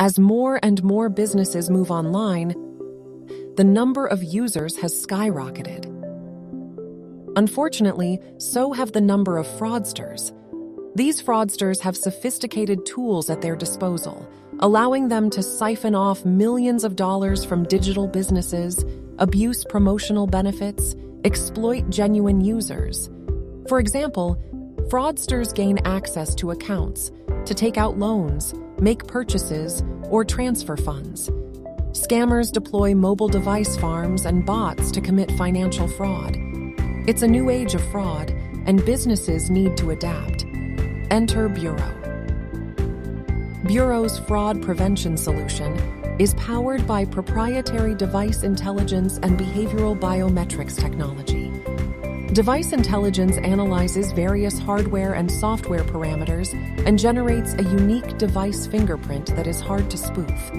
As more and more businesses move online, the number of users has skyrocketed. Unfortunately, so have the number of fraudsters. These fraudsters have sophisticated tools at their disposal, allowing them to siphon off millions of dollars from digital businesses, abuse promotional benefits, exploit genuine users. For example, fraudsters gain access to accounts to take out loans, make purchases, or transfer funds. Scammers deploy mobile device farms and bots to commit financial fraud. It's a new age of fraud, and businesses need to adapt. Enter Bureau. Bureau's fraud prevention solution is powered by proprietary device intelligence and behavioral biometrics technology. Device intelligence analyzes various hardware and software parameters and generates a unique device fingerprint that is hard to spoof.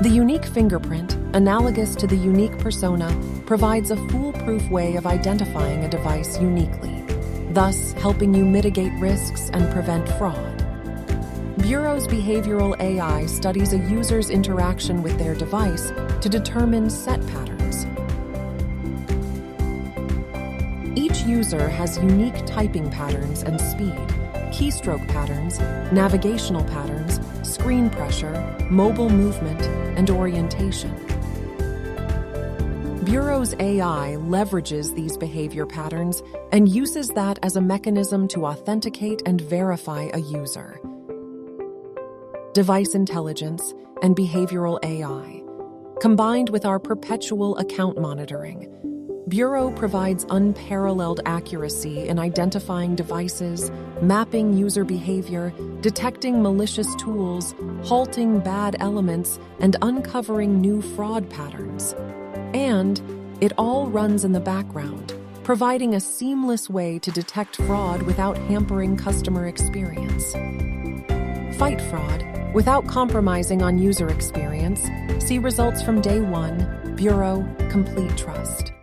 The unique fingerprint, analogous to the unique persona, provides a foolproof way of identifying a device uniquely, thus helping you mitigate risks and prevent fraud. Bureau's behavioral AI studies a user's interaction with their device to determine set patterns. Each user has unique typing patterns and speed, keystroke patterns, navigational patterns, screen pressure, mobile movement, and orientation. Bureau's AI leverages these behavior patterns and uses that as a mechanism to authenticate and verify a user. Device intelligence and behavioral AI, combined with our perpetual account monitoring, Bureau provides unparalleled accuracy in identifying devices, mapping user behavior, detecting malicious tools, halting bad elements, and uncovering new fraud patterns. And it all runs in the background, providing a seamless way to detect fraud without hampering customer experience. Fight fraud without compromising on user experience. See results from day one. Bureau, complete trust.